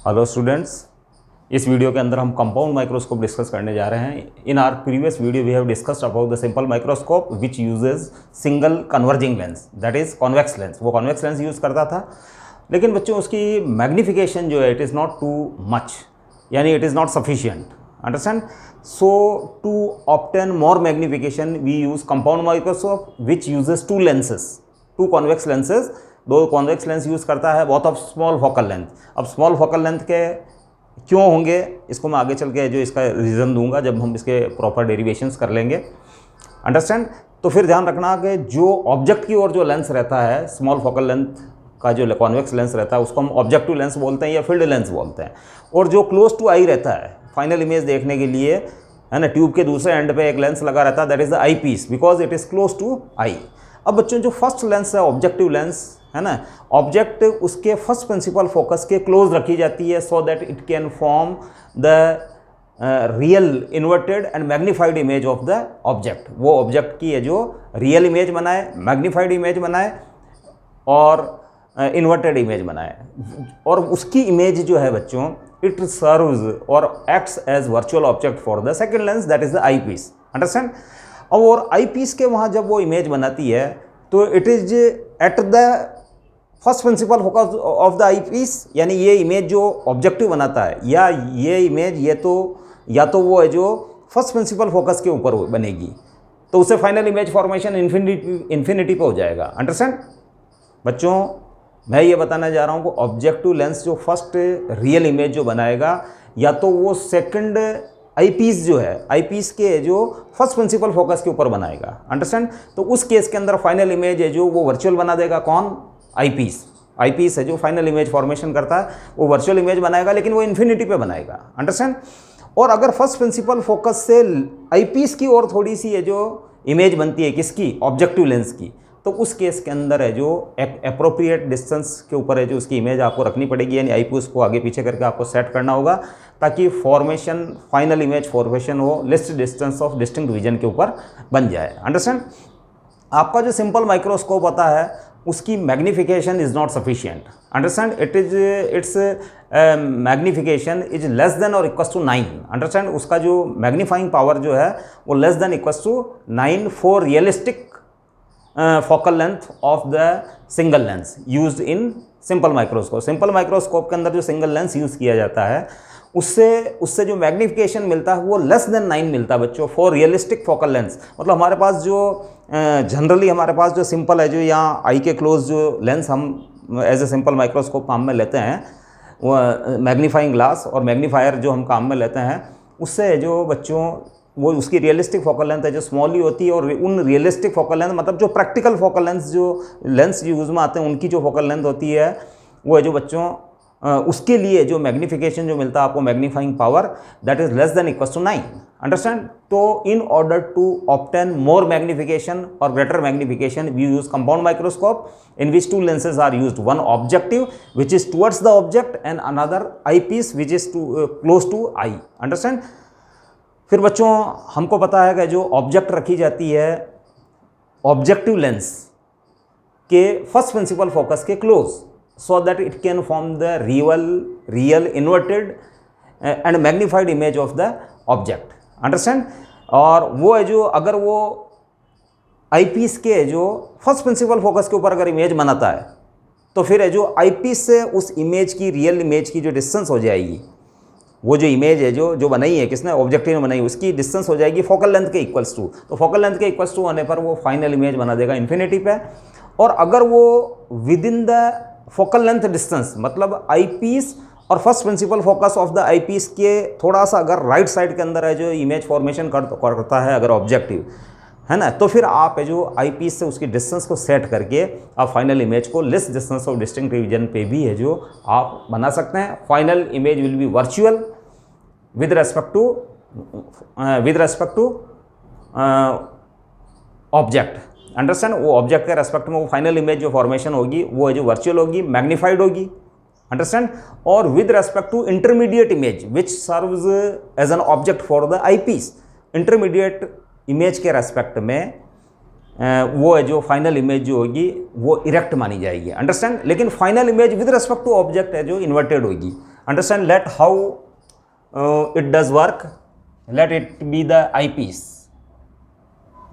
Hello students, इस video के अंदर हम कंपाउंड माइक्रोस्कोप डिस्कस करने जा रहे हैं। In our previous video we have discussed about the simple microscope which uses single converging lens, that is convex lens. वो कॉन्वेक्स लेंस यूज़ करता था, लेकिन बच्चों उसकी मैग्निफिकेशन जो है it is not too much, यानी it is not sufficient. Understand? So to obtain more magnification we use compound microscope which uses two lenses, two convex lenses. दो कॉन्वेक्स लेंस यूज़ करता है, both of small focal length. अब small focal length के क्यों होंगे इसको मैं आगे चल के जो इसका रीज़न दूंगा जब हम इसके प्रॉपर डेरिवेशंस कर लेंगे। अंडरस्टैंड? तो फिर ध्यान रखना कि जो ऑब्जेक्ट की ओर जो लेंस रहता है, स्मॉल फोकल लेंथ का जो कॉन्वेक्स लेंस रहता है उसको हम ऑब्जेक्टिव लेंस बोलते हैं या फील्ड लेंस बोलते हैं। और जो क्लोज टू आई रहता है फाइनल इमेज देखने के लिए, है ना, ट्यूब के दूसरे एंड पे एक लेंस लगा रहता है, that is the eyepiece, because it is close to eye. अब बच्चों जो फर्स्ट लेंस है ऑब्जेक्टिव लेंस, है ना, ऑब्जेक्ट उसके फर्स्ट प्रिंसिपल फोकस के क्लोज रखी जाती है so that it can form the real inverted and magnified image of the object. वो ऑब्जेक्ट की है जो रियल इमेज बनाए, मैग्नीफाइड इमेज बनाए और इन्वर्टेड इमेज बनाए। और उसकी इमेज जो है बच्चों, it serves or acts as virtual object for the second lens, that is the eyepiece. Understand? और आई पीस के वहाँ जब वो इमेज बनाती है तो it is at the first principal focus of the eyepiece, यानी ये इमेज जो ऑब्जेक्टिव बनाता है या ये इमेज ये तो या तो वो है जो फर्स्ट प्रिंसिपल फोकस के ऊपर बनेगी, तो उससे फाइनल इमेज फॉर्मेशन इन्फिनिटी पे हो जाएगा। अंडरस्टैंड? बच्चों मैं ये बताना जा रहा हूँ कि ऑब्जेक्टिव लेंस जो फर्स्ट रियल इमेज जो बनाएगा या तो वो सेकंड आई पीस जो है, आई पीस के जो फर्स्ट प्रिंसिपल फोकस के ऊपर बनाएगा। अंडरस्टैंड? तो उस केस के अंदर फाइनल इमेज है जो वो वर्चुअल बना देगा। कौन? आई पीस। आई पीस है जो फाइनल इमेज फॉर्मेशन करता है, वो वर्चुअल इमेज बनाएगा, लेकिन वो इन्फिनिटी पे बनाएगा। अंडरस्टैंड? और अगर फर्स्ट प्रिंसिपल फोकस से आई पीस की और थोड़ी सी है जो इमेज बनती है किसकी? ऑब्जेक्टिव लेंस की, तो उस केस के अंदर है जो एक अप्रोप्रिएट डिस्टेंस के ऊपर है जो उसकी इमेज आपको रखनी पड़ेगी, यानी आई पीस को आगे पीछे करके आपको सेट करना होगा ताकि फॉर्मेशन फाइनल इमेज फॉर्मेशन हो list distance of distinct vision के ऊपर बन जाए। अंडरस्टैंड? आपका जो सिंपल माइक्रोस्कोप होता है उसकी magnification is not sufficient. Understand? Its magnification is less than और इक्वल्स टू 9। अंडरस्टैंड? उसका जो मैग्नीफाइंग पावर जो है वो less than equals to 9 for realistic focal length of the single lens used in simple microscope. Simple microscope के अंदर जो single lens use किया जाता है उससे जो मैग्निफिकेशन मिलता है वो लेस देन 9 मिलता है बच्चों फॉर रियलिस्टिक फोकल लेंस। मतलब हमारे पास जो जनरली हमारे पास जो सिंपल है जो यहाँ आई के क्लोज जो लेंस हम एज ए सिंपल माइक्रोस्कोप काम में लेते हैं, वो मैग्नीफाइंग ग्लास और मैग्नीफायर जो हम काम में लेते हैं, उससे जो बच्चों वो उसकी रियलिस्टिक फोकल लेंथ है जो स्मॉल ही होती है। और उन रियलिस्टिक फोकल लेंथ मतलब जो प्रैक्टिकल फोकल लेंस जो लेंस यूज़ में आते हैं उनकी जो फोकल लेंथ होती है वो है जो बच्चों उसके लिए जो मैग्निफिकेशन जो मिलता है आपको magnifying power, that is less than equals to 9। Understand? तो in order to obtain more magnification और greater magnification we use compound microscope in which two lenses are used, one objective which is towards the object and another eyepiece which is close to eye. Understand? फिर बच्चों हमको पता है कि जो object रखी जाती है ऑब्जेक्टिव लेंस के फर्स्ट प्रिंसिपल फोकस के close, so that it can form the real inverted and magnified image of the object. Understand? और वो है जो अगर वो आई पीस के जो फर्स्ट प्रिंसिपल फोकस के ऊपर अगर इमेज बनाता है तो फिर है जो आई पीस से उस इमेज की रियल इमेज की जो डिस्टेंस हो जाएगी, वो जो इमेज है जो बनाई है किसने? ऑब्जेक्टिव ने बनाई, उसकी डिस्टेंस हो जाएगी फोकल लेंथ के इक्वल्स टू। तो फोकल लेंथ के इक्वल्स टू होने पर वो फाइनल इमेज बना देगा इन्फिनिटी पे। और अगर वो within the focal length distance मतलब आई पीस और first principal focus of the eyepiece के थोड़ा सा अगर राइट साइड के अंदर है जो इमेज फॉर्मेशन करता है अगर ऑब्जेक्टिव, है ना, तो फिर आप है जो आई पीस से उसकी डिस्टेंस को सेट करके आप फाइनल इमेज को less distance of distinct region पे भी है जो आप बना सकते हैं। Final image will be virtual with respect to object. Understand? वो ऑब्जेक्ट के रेस्पेक्ट में वो फाइनल इमेज जो फॉर्मेशन होगी वो है जो वर्चुअल होगी, मैग्नीफाइड होगी। अंडरस्टैंड? और with respect to intermediate image which serves as an object for the eyepiece, intermediate image के रेस्पेक्ट में वो है जो फाइनल इमेज जो होगी वो इरेक्ट मानी जाएगी। अंडरस्टैंड? लेकिन final image with respect to object है जो इन्वर्टेड होगी। Understand, let how it does work. Let it be the eyepiece.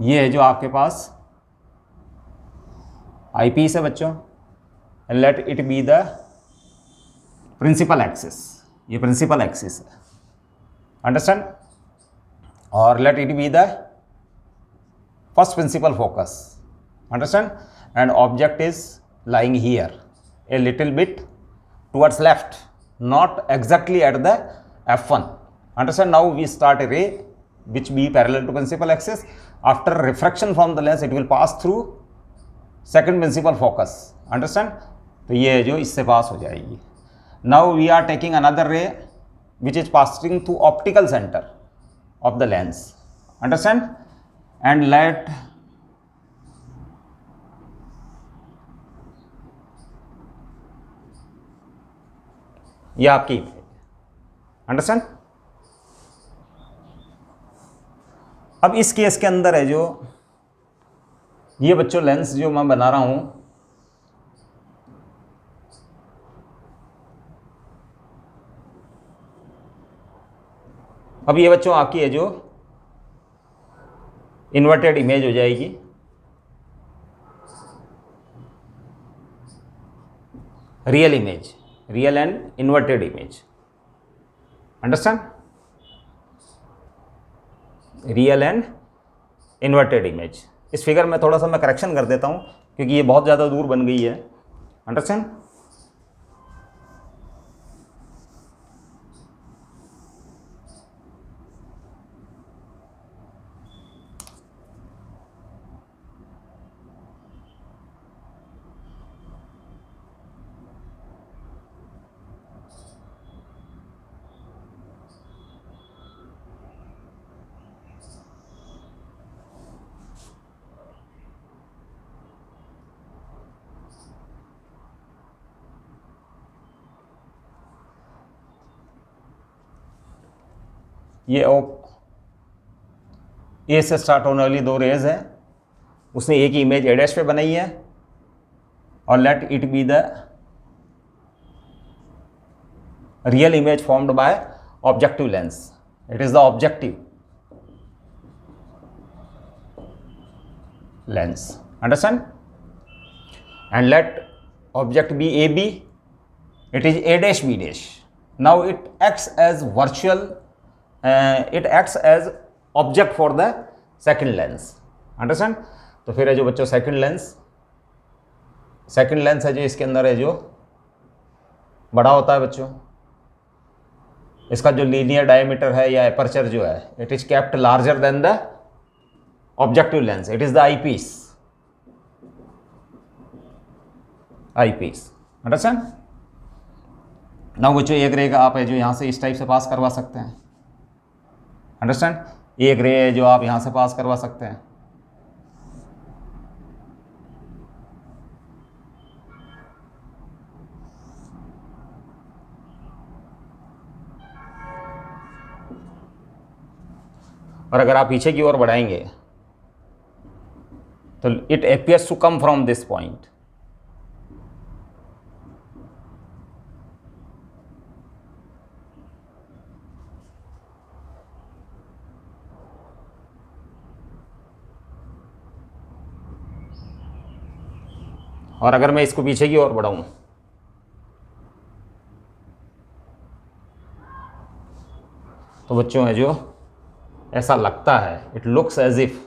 ये है जो आपके पास eyepiece है बच्चों, and let it be the principal axis. ये principal axis है, understand, और let it be the first principal focus, understand, and object is lying here a little bit towards left, not exactly at the f1, understand. Now we start a ray which be parallel to principal axis. After refraction from the lens, it will pass through second principal focus, understand. तो ये जो इससे पास हो जाएगी. Now we are taking another ray which is passing through optical center of the lens, understand, and let ये आपकी understand. अब इस केस के अंदर है जो ये बच्चों लेंस जो मैं बना रहा हूं, अब ये बच्चों आपकी है जो इन्वर्टेड इमेज हो जाएगी. Real image, real and inverted image, understand, real and inverted image. इस फिगर में थोड़ा सा मैं करेक्शन कर देता हूं क्योंकि ये बहुत ज़्यादा दूर बन गई है, अंडरस्टैंड. ये ए से स्टार्ट होने वाली दो रेज है, उसने एक ही इमेज ए डैश पे बनाई है, और let it be the real image formed by objective lens. It is the objective lens, understand, and let object be A B. It is A dash B dash. Now it acts as virtual, it acts as object for the second lens, understand. तो फिर है जो बच्चों second lens है जो इसके अंदर है जो बड़ा होता है बच्चों. इसका जो लीनियर डायमीटर है या एपर्चर जो है, it is kept larger than the objective lens. It is the eyepiece, understand. Now बच्चों एक रे का आप है जो यहां से इस टाइप से पास करवा सकते हैं, अंडरस्टैंड. एक रे है जो आप यहां से पास करवा सकते हैं. और अगर आप पीछे की ओर बढ़ाएंगे तो it appears to come from this point. और अगर मैं इसको पीछे की ओर बढ़ाऊं तो बच्चों है जो ऐसा लगता है, it looks as if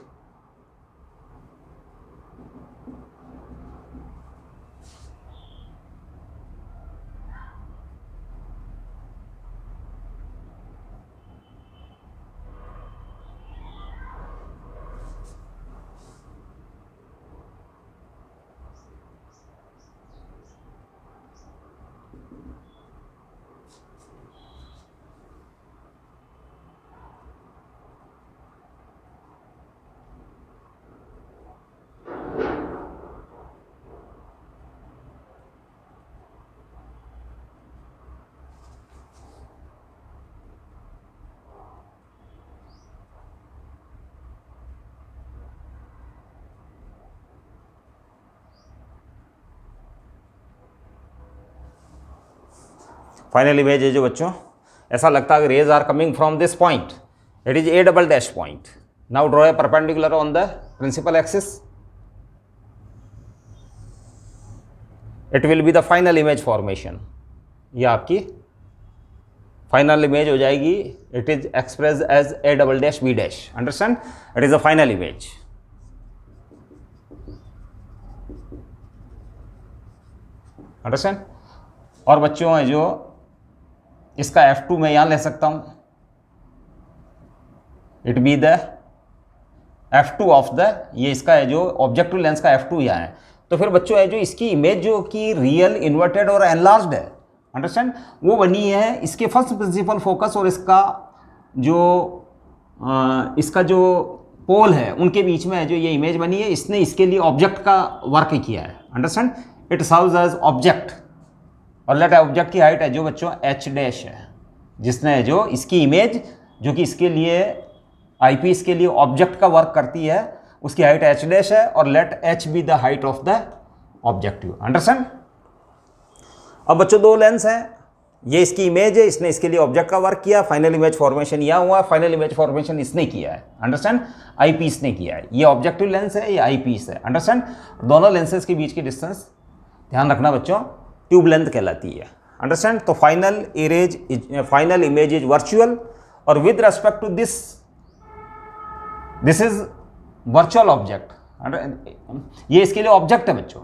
final image है जो बच्चों, ऐसा लगता है rays are coming from this point, it is a double dash point. Now draw a perpendicular on the principal axis. It will be the final image formation. यह आपकी final image हो जाएगी. It is express as a double dash B dash. Understand? It is a final image. Understand? और बच्चों है जो इसका F2 मैं यहां ले सकता हूं. It be the F2 of the, ये इसका है जो ऑब्जेक्टिव लेंस का F2 यहाँ है. तो फिर बच्चों है जो इसकी इमेज जो कि रियल, इन्वर्टेड और एनलार्ज्ड है, अंडरस्टैंड, वो बनी है इसके फर्स्ट प्रिंसिपल फोकस और इसका जो पोल है उनके बीच में है जो ये इमेज बनी है. इसने इसके लिए ऑब्जेक्ट का वर्क किया है. Understand? It serves as object. और लेट ऑब्जेक्ट की हाइट है जो बच्चों H डैश है, जिसने है जो इसकी इमेज जो कि इसके लिए आईपीस के लिए ऑब्जेक्ट का वर्क करती है, उसकी हाइट H डैश है. और let H be the height of the objective. Understand? अब बच्चों दो लेंस हैं, ये इसकी इमेज है, इसने इसके लिए ऑब्जेक्ट का वर्क किया. फाइनल इमेज फॉर्मेशन यह हुआ. फाइनल इमेज फॉर्मेशन इसने किया है. अंडरस्टैंड? आईपीस ने किया है. ये ऑब्जेक्टिव लेंस है, ये आईपीस है. अंडरस्टैंड? दोनों लेंसेज के बीच की डिस्टेंस ध्यान रखना बच्चों, ट्यूब लेंथ कहलाती है. अंडरस्टैंड? तो फाइनल इमेज इज वर्चुअल. और with respect to this is virtual object. ये इसके लिए ऑब्जेक्ट है बच्चों.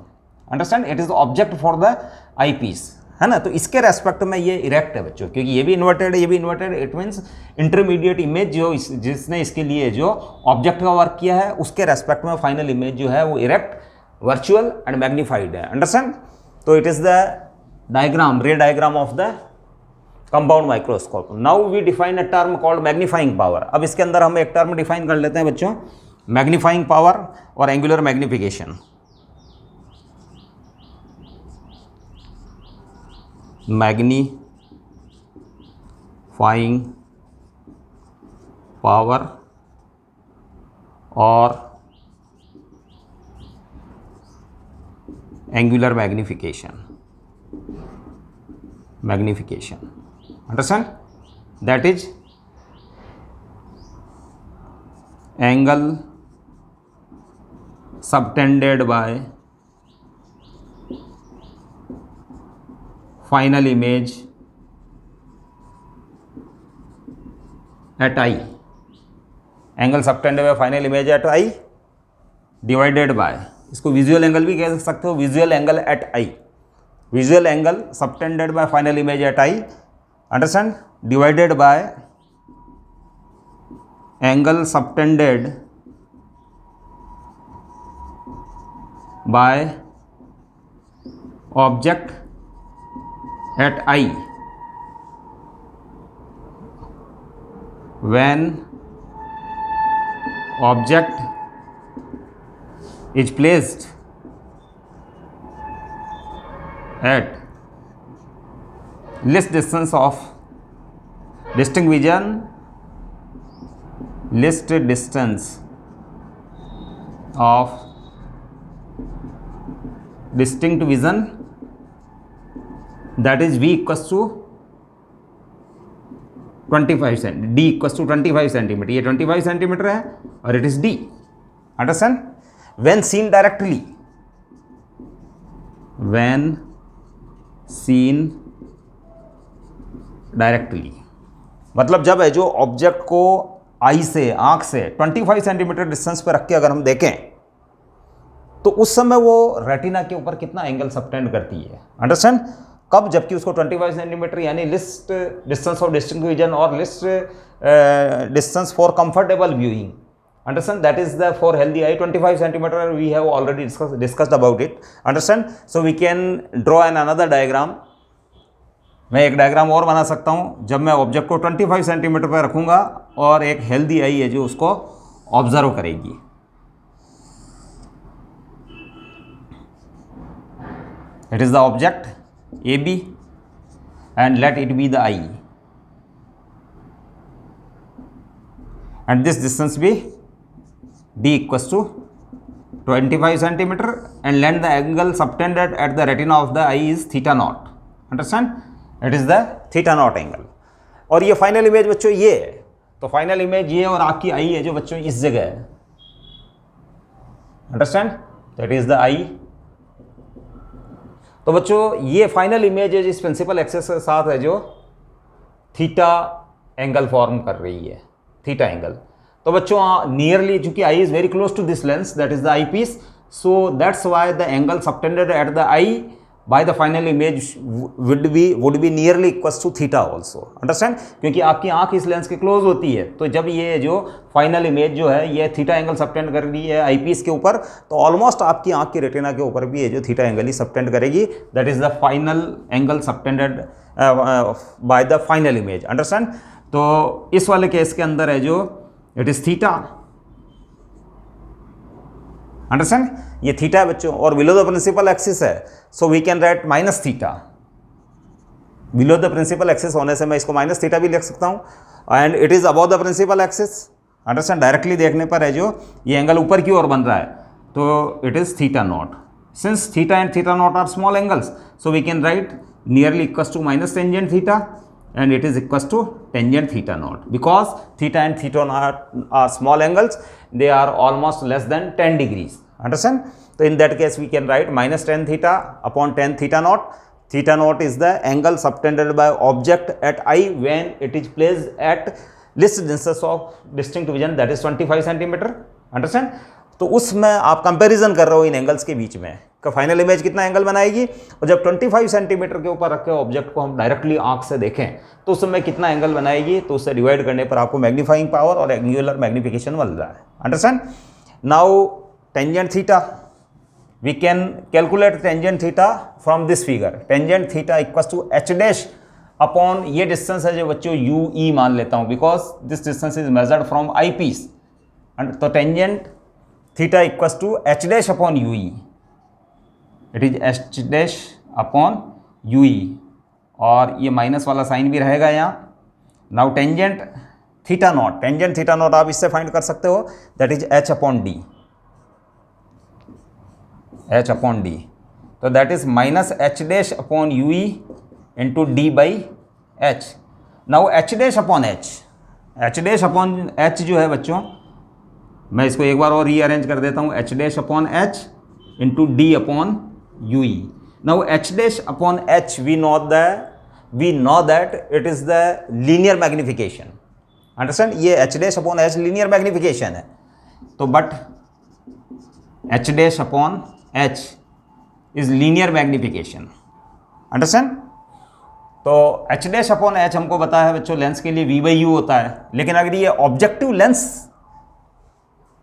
Understand? It is object for the eyepiece, है ना. तो इसके रेस्पेक्ट में ये इरेक्ट है बच्चों, क्योंकि ये भी इन्वर्टेड है, ये भी inverted. It means intermediate image जो जिसने इसके लिए जो ऑब्जेक्ट का वर्क किया है, उसके रेस्पेक्ट में फाइनल इमेज जो है वो इरेक्ट, वर्चुअल एंड मैग्नीफाइड है. अंडरस्टैंड? तो it is the diagram, ray diagram of the compound microscope. Now we define a term called magnifying power. अब इसके अंदर हम एक टर्म डिफाइन कर लेते हैं बच्चों, मैग्नीफाइंग पावर और एंगुलर मैग्निफिकेशन. मैग्नीफाइंग पावर और angular magnification. Understand? That is angle subtended by final image at I. Angle subtended by final image at I divided by, इसको विजुअल एंगल भी कह सकते हो, visual angle eight I. visual angle subtended by final image at I, understand, divided by angle subtended by object at I when object is placed at least distance of distinct vision, least distance of distinct vision, that is V equals to 25 cm, D equals to 25 cm. ये 25 cm है और it is D. Understand? When seen directly, when seen directly, मतलब जब है जो object को आई से, आंख से 25 सेंटीमीटर डिस्टेंस पे रख के अगर हम देखें तो उस समय वो रेटिना के ऊपर कितना एंगल सबटेंड करती है. अंडरस्टैंड? कब? जबकि उसको 25 सेंटीमीटर यानी least distance of distinct vision और least distance for comfortable viewing. Understand? That is the for healthy eye 25 centimeter. We have already discussed about it. Understand? So we can draw another diagram. मैं एक diagram और बना सकता हूँ जब मैं object को 25 सेंटीमीटर पर रखूँगा और एक हेल्दी आई है जो उसको ऑब्जर्व करेगी. It is the object AB and let it be the eye, and this distance be D equals to 25 centimeter, and let the angle subtended at the retina of the eye is theta naught. Understand? It is the theta naught angle. और ये final image बच्चों ये है, तो final image ये और आपकी आई है जो बच्चों इस जगह है, अंडरस्टैंड, दैट इज द आई। तो बच्चों ये फाइनल इमेज है जिस प्रिंसिपल एक्सिस के साथ है जो थीटा एंगल फॉर्म कर रही है, थीटा एंगल। तो बच्चों नियरली, चूंकि eye is very close to this lens, that is the eyepiece, so that's why the angle subtended at the eye by the final image would be nearly equals to theta also, understand, क्योंकि आपकी आंख इस lens के close होती है, तो जब ये जो फाइनल इमेज जो है ये थीटा एंगल सबटेंड कर रही है आई पीस के ऊपर, तो ऑलमोस्ट आपकी आंख की रेटिना के ऊपर भी ये जो थीटा एंगल ही सबटेंड करेगी, that is the final angle subtended by the final image, understand. तो इस वाले केस के अंदर है जो इट इज थीटा, अंडरस्टैंड, ये थीटा है बच्चों, और बिलो द प्रिंसिपल एक्सिस है, so we can write minus theta. Below the principal axis होने से मैं इसको माइनस थीटा भी लिख सकता हूँ, and it is above the principal axis, understand. Directly देखने पर है जो ये एंगल ऊपर की ओर बन रहा है, तो it is theta naught. Since theta and theta naught are small angles, so we can write nearly equals to minus tangent theta, and it is equals to tangent theta naught, because theta and theta naught are small angles, they are almost less than 10 degrees, understand. So in that case we can write minus tan theta upon tan theta naught. Theta naught is the angle subtended by object at eye when it is placed at least distance of distinct vision, that is 25 centimeter, understand. तो उसमें आप comparison कर रहे हो इन angles के बीच में का final image कितना एंगल बनाएगी, और जब 25 सेंटीमीटर के ऊपर रखे ऑब्जेक्ट को हम डायरेक्टली आंख से देखें तो उस समय कितना एंगल बनाएगी, तो उससे डिवाइड करने पर आपको मैग्नीफाइंग पावर और एंगुलर मैग्निफिकेशन मिल रहा है, understand. Now tangent theta, we can calculate tangent theta from this figure. Tangent theta equals to h dash upon, ये डिस्टेंस है जो बच्चों यू ई मान लेता हूँ, because this distance is measured from eyepiece, तो tangent theta equals to h dash upon you e, it is h dash upon you e, और ये माइनस वाला साइन भी रहेगा यहाँ। Now tangent theta naught, tangent theta naught आप इससे find कर सकते हो, that is h upon D, h upon D, तो that is minus H dash upon you e into D by h. Now h dash upon H, H dash upon h जो है बच्चों, मैं इसको एक बार और रीअरेंज कर देता हूँ, h dash upon h into D upon you e. Now h dash upon h we know that it is the linear magnification, understand. ये h dash upon h linear magnification है, तो but h dash upon h is linear magnification, understand. तो h dash upon h हमको पता है बच्चों lens के लिए वी बाई यू होता है, लेकिन अगर ये ऑब्जेक्टिव लेंस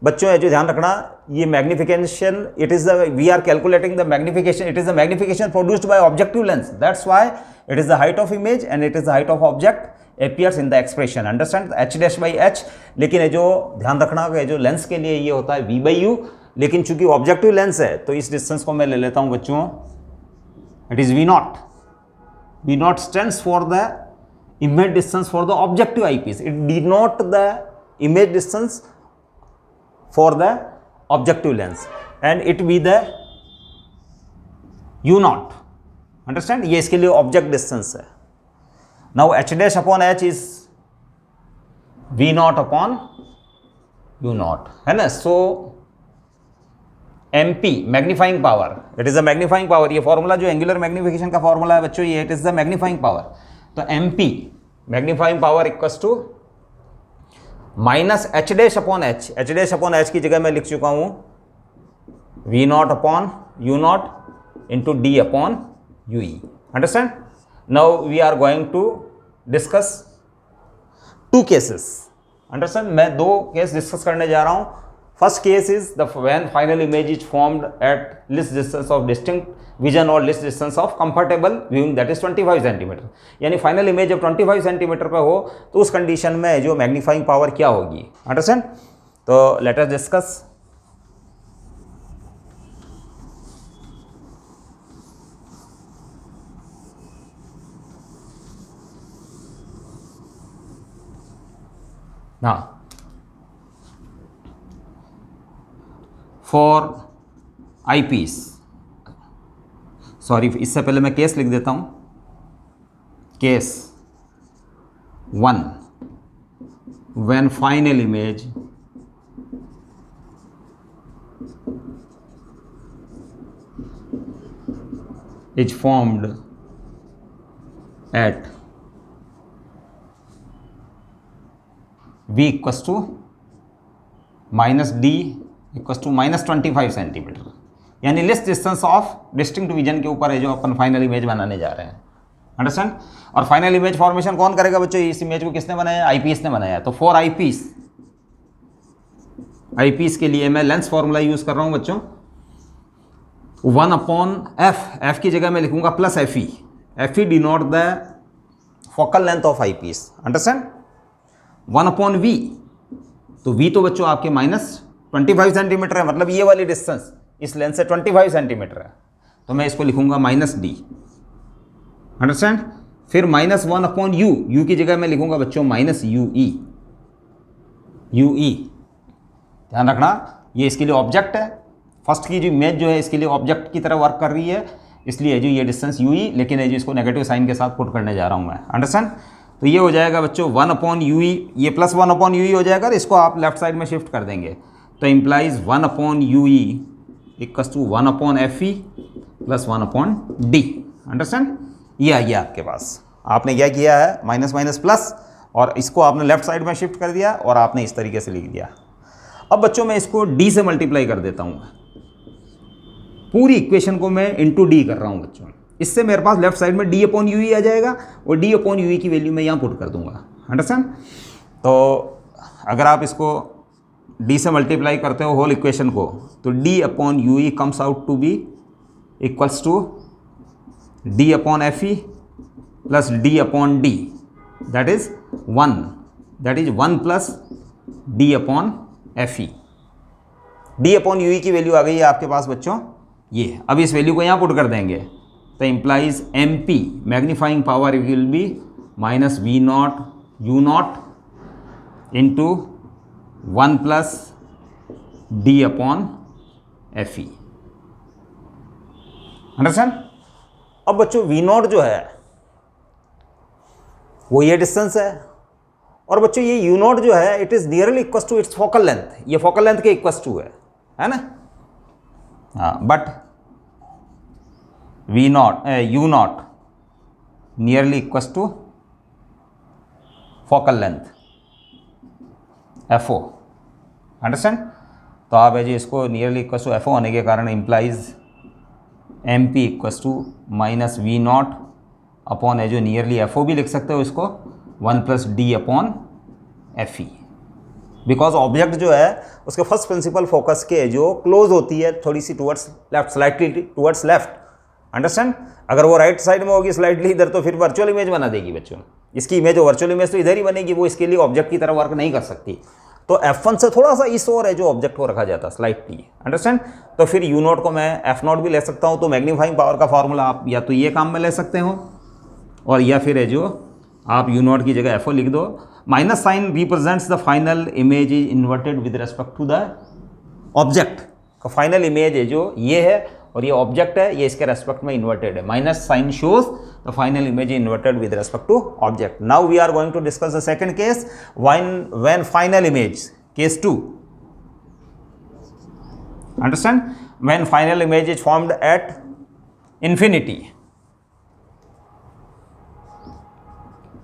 बच्चों है जो ध्यान रखना, ये magnification it is the, we are calculating the magnification, it is the magnification produced by objective lens, that's why it is the height of image and it is the height of object appears in the expression, understand, h dash by h। लेकिन ये जो ध्यान रखना है जो lens के लिए ये होता है v by u, लेकिन चूंकि ऑब्जेक्टिव लेंस है तो इस डिस्टेंस को मैं ले लेता हूं बच्चों, it is v naught. v naught stands for the image distance for the objective eyepiece, it denote the image distance for the objective lens, and it be the u naught, understand, ये इसके लिए object distance है। Now h dash upon h is v naught upon u naught, है ना। So mp magnifying power, it is the magnifying power, ये formula जो angular magnification का formula है बच्चों, ये it is the magnifying power. तो mp magnifying power equals to minus H dash upon H, H dash upon H की जगह मैं लिख चुका हूं v naught upon u naught into D upon you E, understand. Now we are going to discuss two cases, understand। मैं दो case discuss करने जा रहा हूँ। First case is the when final image is formed at least distance of distinct vision और least distance of comfortable viewing, that is 25 centimetre, यानी final image जब 25 centimetre पे हो तो उस कंडीशन में जो मैग्नीफाइंग पावर क्या होगी, अंडरस्टैंड। तो लेट अस डिस्कस। हाँ, फॉर आई पीस, सॉरी इससे पहले मैं केस लिख देता हूँ। Case 1 when final image is formed at v equals to minus D equals to -25 centimetre, यानी least distance of distinct vision के ऊपर है जो अपन फाइनल इमेज बनाने जा रहे हैं। अंडरस्टैंड? और फाइनल इमेज फॉर्मेशन कौन करेगा बच्चों? इस इमेज को किसने बनाया? आईपीएस ने बनाया। तो फॉर आईपीएस के लिए मैं लेंस फॉर्मूला यूज कर रहा हूं बच्चों, 1/f, एफ की जगह मैं लिखूंगा plus FE। FE denote the focal length of IPS. Understand? 1/v, तो v तो बच्चों आपके -25 सेंटीमीटर है, मतलब ये वाली डिस्टेंस इस लेंस से 25 सेंटीमीटर है, तो मैं इसको लिखूंगा -d। अंडरस्टैंड? फिर -1/u, u की जगह मैं लिखूंगा बच्चों -ue। ध्यान रखना, ये इसके लिए ऑब्जेक्ट है। फर्स्ट की जो इमेज जो है इसके लिए ऑब्जेक्ट की तरह वर्क कर रही है, इसलिए जो ये डिस्टेंस ue, लेकिन जो इसको नेगेटिव साइन के साथ पुट करने जा रहा हूं मैं। अंडरस्टैंड? तो ये हो जाएगा बच्चों 1/ue, ये +1/ue हो जाएगा, इसको आप लेफ्ट साइड में शिफ्ट कर देंगे, तो implies 1/ue equals to 1/fe plus 1/d। Understand? ये आ गया आपके पास। आपने क्या किया है? माइनस माइनस प्लस, और इसको आपने लेफ्ट साइड में शिफ्ट कर दिया और आपने इस तरीके से लिख दिया। अब बच्चों मैं इसको d से मल्टीप्लाई कर देता हूँ, पूरी इक्वेशन को मैं इंटू d कर रहा हूँ बच्चों। इससे मेरे पास लेफ्ट साइड में d/ue आ जाएगा और d/ue की वैल्यू मैं यहाँ पुट कर दूंगा। अंडरस्टैंड? तो अगर आप इसको d से मल्टीप्लाई करते हो होल इक्वेशन को, तो d/ue comes out to be equals to d/fe plus d/d, that is 1 plus d/fe। d/ue की वैल्यू आ गई है आपके पास बच्चों ये। अब इस वैल्यू को यहाँ पुट कर देंगे, तो implies MP magnifying power will be -v0 u0 into 1 plus d/fe। Understand? अब बच्चों v0 जो है वो ये डिस्टेंस है, और बच्चों ये u0 जो है it is nearly equal to its focal length, ये फोकल लेंथ के इक्वल टू है ना? हाँ, but u0 nearly equal to focal length FO। Understand? तो आप है जी इसको नियरली इक्वल टू FO होने के कारण implies MP equal to -v0 upon है जो नियरली FO भी लिख सकते हो इसको 1 प्लस d/fe। बिकॉज ऑब्जेक्ट जो है उसके फर्स्ट प्रिंसिपल फोकस के जो क्लोज होती है थोड़ी सी towards left, slightly towards left. Understand? अगर वो राइट साइड में होगी स्लाइटली इधर, तो फिर वर्चुअल इमेज बना देगी बच्चों। इसकी इमेज वर्चुअल इमेज तो इधर ही बनेगी, वो इसके लिए ऑब्जेक्ट की तरह वर्क नहीं कर सकती। तो F1 से थोड़ा सा इस ओर है जो ऑब्जेक्ट को रखा जाता है स्लाइटली। अंडरस्टैंड? तो फिर u0 को मैं F0 भी ले सकता हूँ। तो मैग्नीफाइंग पावर का फॉर्मूला आप या तो ये काम में ले सकते हो, और या फिर है जो आप u0 की जगह FO लिख दो। Minus sign represents the final image is inverted with respect to the object. का फाइनल इमेज है जो ये है और ये ऑब्जेक्ट है, ये इसके रेस्पेक्ट में इन्वर्टेड है। Minus sign shows the final image inverted with respect to object. Now we are going to discuss the second case, when final image, case 2। Understand? When final image is formed at infinity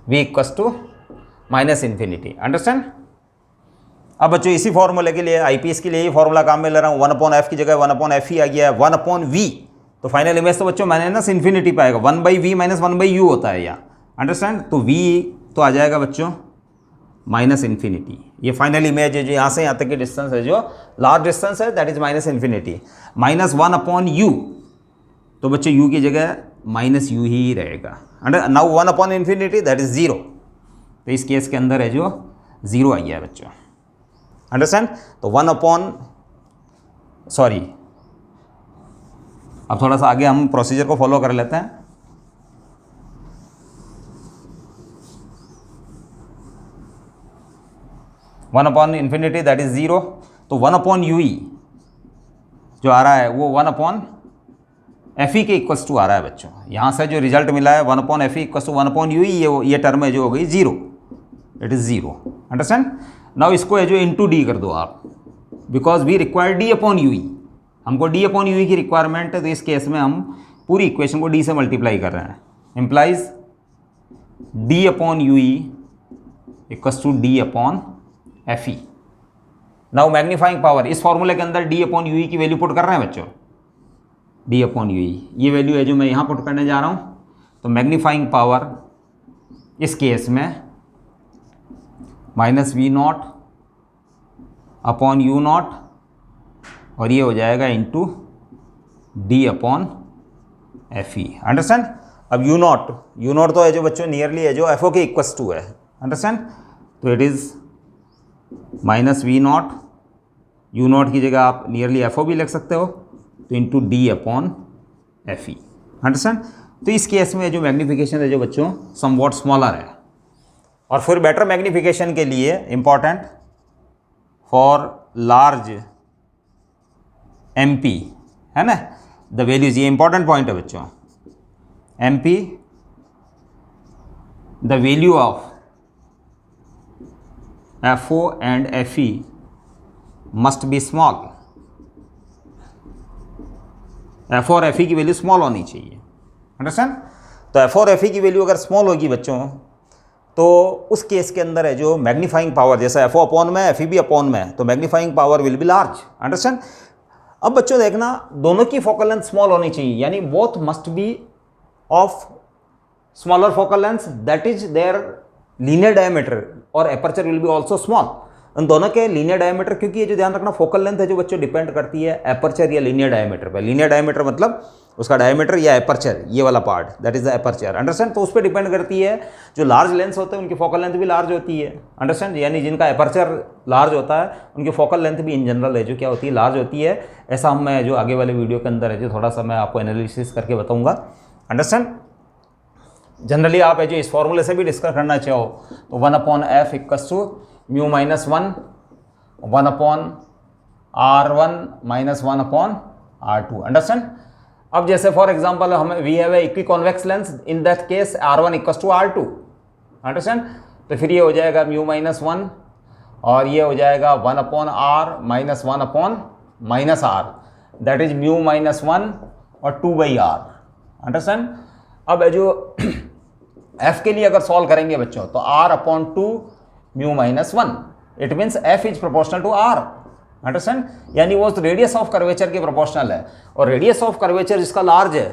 v equals to -infinity। Understand? अब बच्चों इसी फॉर्मूले के लिए IPS के लिए ही formula काम में ले रहा हूँ। 1/f की जगह 1/fe आ गया है, 1/v, तो फाइनल इमेज तो बच्चों -infinity पाएगा, 1/v - 1/u होता है यहाँ। अंडरस्टैंड? तो v तो आ जाएगा बच्चों -infinity। ये फाइनल इमेज है जो यहाँ से यहाँ तक की डिस्टेंस है, जो लार्ज डिस्टेंस है, दैट इज -infinity। -1/u, तो बच्चों u की जगह -u ही रहेगा। नाउ 1/infinity दैट इज 0, तो इस केस के अंदर है जो 0 आ गया है बच्चों। अंडरस्टैंड? तो अब थोड़ा सा आगे हम प्रोसीजर को फॉलो कर लेते हैं। (1/infinity दैट इज 0), तो 1/ue जो आ रहा है वो 1/, एफ ई के इक्वल्स टू आ रहा है बच्चों। यहाँ से जो रिजल्ट मिला है 1 upon F E equals to 1 upon you E, ये टर्म है जो हो गई 0, इट इज़ 0। अंडरस्टैंड। नाउ इसको है जो इंटू डी कर दो आप, because we require D upon you E, हमको डी अपॉन यू ई की रिक्वायरमेंट है, तो इस केस में हम पूरी इक्वेशन को डी से मल्टीप्लाई कर रहे हैं। Implies D upon you E equals to D upon F E. Now magnifying power, इस फॉर्मूले के अंदर डी अपॉन यू ई की वैल्यू पुट कर रहे हैं बच्चों, डी अपॉन यू ई, ये वैल्यू है जो मैं यहाँ पुट करने जा रहा हूँ। तो मैग्नीफाइंग पावर इस केस में minus V naught upon U naught, और ये हो जाएगा into D upon F E. Understand. अब यू नॉट तो है जो बच्चों नियरली है जो एफ ओ के इक्वल्स टू है। अंडरस्टैंड। तो it is minus V naught, U naught की जगह आप नियरली एफ ओ भी लिख सकते हो, तो into D upon F E. Understand. तो इस केस में जो मैग्नीफिकेशन है जो बच्चों समवॉट स्मॉलर है। और फिर बेटर मैग्नीफिकेशन के लिए important for large M P है ना, द वैल्यूज, ये इंपॉर्टेंट पॉइंट है बच्चों। M P the value of F O and F E must be small. F और एफ ई की वैल्यू स्मॉल होनी चाहिए। अंडरस्टैंड। तो एफ और एफ ई की वैल्यू अगर स्मॉल होगी बच्चों, तो उस केस के अंदर है जो मैग्नीफाइंग पावर, जैसा एफ ओ अपॉन में एफ ई भी अपॉन में है, तो magnifying power will be large. Understand. अब बच्चों देखना, दोनों की फोकल लेंथ स्मॉल होनी चाहिए, यानी both must be of smaller focal length, that is their linear diameter, और aperture will be also small. उन दोनों के लीनियर डायमीटर, क्योंकि ये जो ध्यान रखना फोकल लेंथ है जो बच्चों डिपेंड करती है एपर्चर या लीनियर डायमीटर पर। लीनियर डायमीटर मतलब उसका डायमीटर या एपर्चर, ये वाला part, that is the aperture. Understand. तो उस पर डिपेंड करती है। जो लार्ज लेंस होते हैं उनकी फोकल लेंथ भी लार्ज होती है। अंडरस्टैंड। यानी जिनका एपर्चर लार्ज होता है उनकी फोकल लेंथ भी इन जनरल है जो क्या होती है, लार्ज होती है। ऐसा हम मैं जो आगे वाले वीडियो के अंदर है जो थोड़ा सा मैं आपको एनालिसिस करके बताऊँगा। अंडरस्टैंड। जनरली आप है जो इस फॉर्मूले से भी डिस्कस करना चाहो तो 1 upon F equals to mu minus 1 upon R1 minus 1 upon R2। Understand. अब जैसे फॉर एग्जांपल हम we have a equiconvex lens, in that case R1 equals to R2। Understand. तो फिर ये हो जाएगा म्यू माइनस 1, और ये हो जाएगा 1 upon R minus 1 upon minus R, that is mu minus 1 और 2/R। अंडरस्टैंड। अब जो f के लिए अगर सॉल्व करेंगे बच्चों, तो R upon 2 mu minus 1, it means f is proportional to R। Understand. यानी वो रेडियस ऑफ कर्वेचर के प्रोपोर्शनल है, और रेडियस ऑफ कर्वेचर जिसका लार्ज है,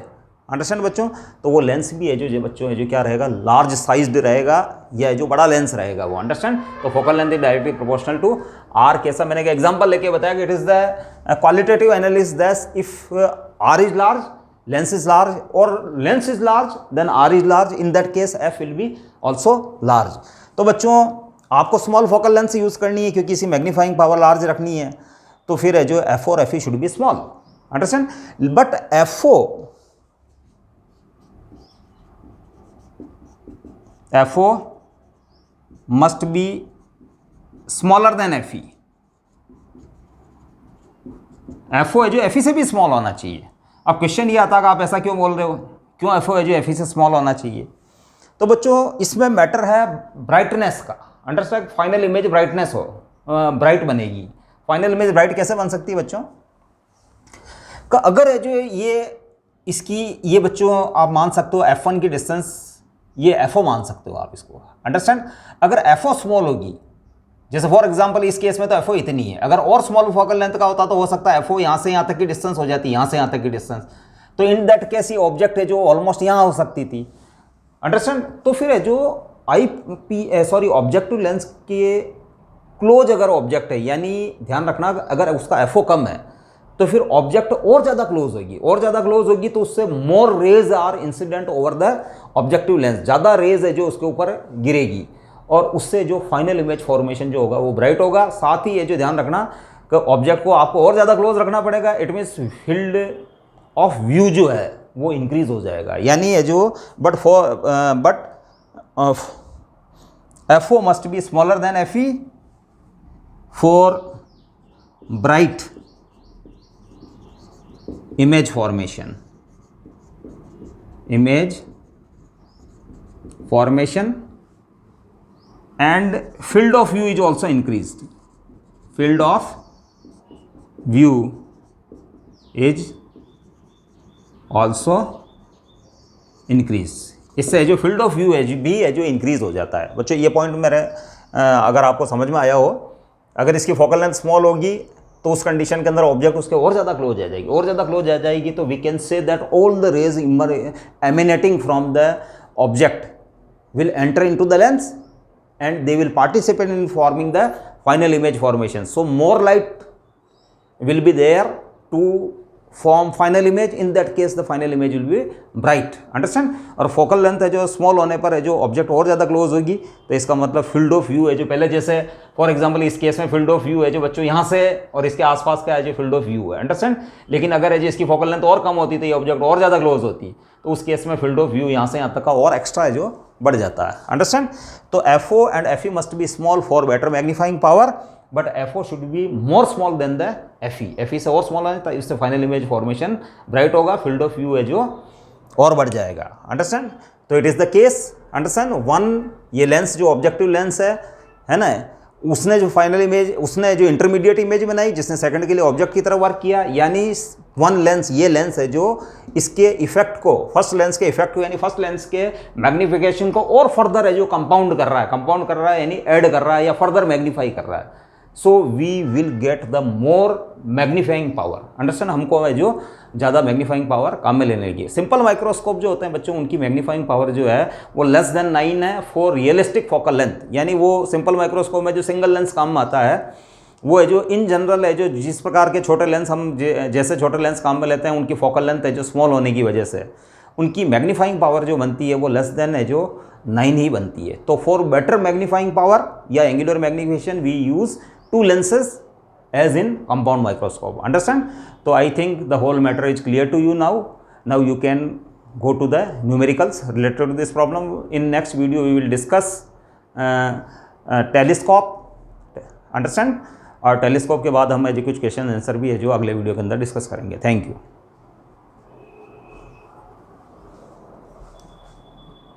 अंडरस्टैंड बच्चों, तो वो लेंस भी है जो बच्चों है जो क्या रहेगा, लार्ज साइज्ड रहेगा, या जो बड़ा लेंस रहेगा वो। अंडरस्टैंड। तो focal length is directly proportional to R। कैसा मैंने एग्जाम्पल लेके बताया कि it is the qualitative analysis that if R is large, length is large, or length is large, then R is large, in that case f will be also large। तो बच्चों आपको small focal length use करनी है क्योंकि इसी magnifying power large रखनी है, तो फिर है जो एफ और F E should be small. Understand. But F O must be smaller than F E. F O है जो एफ ई से भी स्मॉल होना चाहिए। अब क्वेश्चन ये आता है कि आप ऐसा क्यों बोल रहे हो, क्यों एफ ओ है जो एफ ई से स्मॉल होना चाहिए? तो बच्चों इसमें मैटर है ब्राइटनेस का। अंडरस्टैंड। फाइनल इमेज ब्राइटनेस हो, ब्राइट बनेगी। फाइनल इमेज ब्राइट कैसे बन सकती है बच्चों का, अगर है जो ये बच्चों आप मान सकते हो F1 की डिस्टेंस, ये FO मान सकते हो आप इसको। अंडरस्टैंड। अगर FO स्मॉल होगी, जैसे फॉर एग्जांपल इस केस में तो FO इतनी है, अगर और स्मॉल फोकल लेंथ का होता तो हो सकता है FO यहाँ से यहाँ तक की डिस्टेंस हो जाती, यहाँ से यहाँ तक की डिस्टेंस, तो इन दैट केस ये ऑब्जेक्ट है जो ऑलमोस्ट यहाँ हो सकती थी। अंडरस्टैंड। तो फिर है जो ऑब्जेक्टिव लेंस के क्लोज अगर ऑब्जेक्ट है, यानी ध्यान रखना अगर उसका FO कम है तो फिर ऑब्जेक्ट और ज़्यादा क्लोज होगी, और ज़्यादा क्लोज होगी तो उससे more rays are incident over the objective lens, ज़्यादा रेज है जो उसके ऊपर गिरेगी, और उससे जो फाइनल इमेज फॉर्मेशन जो होगा वो ब्राइट होगा। साथ ही ये जो ध्यान रखना कि ऑब्जेक्ट को आपको और ज़्यादा क्लोज रखना पड़ेगा, it means field of view जो है वो इंक्रीज हो जाएगा। यानी ये जो but FO must be smaller then FE for bright image formation. image formation and field of view is also increased. Field of view is also increase. इससे जो फील्ड ऑफ व्यू भी है जो इंक्रीज हो जाता है। बच्चों ये पॉइंट मेरे अगर आपको समझ में आया हो, अगर इसकी फोकल लेंथ स्मॉल होगी तो उस कंडीशन के अंदर ऑब्जेक्ट उसके और ज़्यादा क्लोज आ जाएगी, और ज़्यादा क्लोज आ जाएगी तो we can say that all the rays emanating from the object will enter into the lens and they will participate in forming the final image formation. So more light will be there to form final image. In that case the final image will be bright. Understand? और focal length है जो small होने पर है जो object और ज़्यादा close होगी तो इसका मतलब फील्ड ऑफ व्यू है जो पहले जैसे फॉर एग्जांपल इस केस में फील्ड ऑफ व्यू है जो बच्चों यहाँ से और इसके आसपास का है जो फील्ड ऑफ व्यू है। अंडरस्टैंड? लेकिन अगर है जो इसकी फोकल लेंथ और कम होती तो ये ऑब्जेक्ट और ज़्यादा क्लोज होती तो उस केस में फील्ड ऑफ व्यू यहाँ से यहाँ तक का और एक्स्ट्रा है जो बढ़ जाता है। अंडरस्टैंड? तो FO and FE must be small for better magnifying power, but FO should be more small than the FE। FE से और स्मॉल है तो इससे फाइनल इमेज फॉर्मेशन ब्राइट होगा, फील्ड ऑफ व्यू है जो और बढ़ जाएगा। अंडरस्टैंड? तो it is the case. Understand? One ये लेंस जो ऑब्जेक्टिव लेंस है ना, उसने जो फाइनल इमेज, उसने जो इंटरमीडिएट इमेज बनाई जिसने सेकंड के लिए ऑब्जेक्ट की तरह वर्क किया, यानी वन लेंस ये लेंस है जो इसके इफेक्ट को, फर्स्ट लेंस के इफेक्ट को यानी फर्स्ट लेंस के मैग्नीफिकेशन को और फर्दर है जो कंपाउंड कर रहा है यानी ऐड कर रहा है या फर्दर मैग्नीफाई कर रहा है। So we will get the more magnifying power. Understand? हमको है जो ज़्यादा मैग्नीफाइंग पावर काम में लेने की। सिंपल माइक्रोस्कोप जो होते हैं बच्चों उनकी मैग्नीफाइंग पावर जो है वो लेस देन 9 है फॉर रियलिस्टिक फोकल लेंथ, यानी वो सिंपल माइक्रोस्कोप में जो सिंगल लेंस काम में आता है वो है जो इन जनरल है जो जिस प्रकार के छोटे लेंस हम जैसे छोटे लेंस काम में लेते हैं उनकी फोकल लेंथ है जो स्मॉल होने की वजह से उनकी मैग्नीफाइंग पावर जो बनती है वो लेस देन है जो 9 ही बनती है। तो फॉर बेटर मैग्नीफाइंग पावर या angular magnification we use 2 lenses as in compound microscope. Understand? So I think the whole matter is clear to you now. Now you can go to the numericals related to this problem. In next video we will discuss telescope. Understand? और telescope के बाद हम कुछ question answer भी है जो अगले video के अंदर डिस्कस करेंगे। Thank you.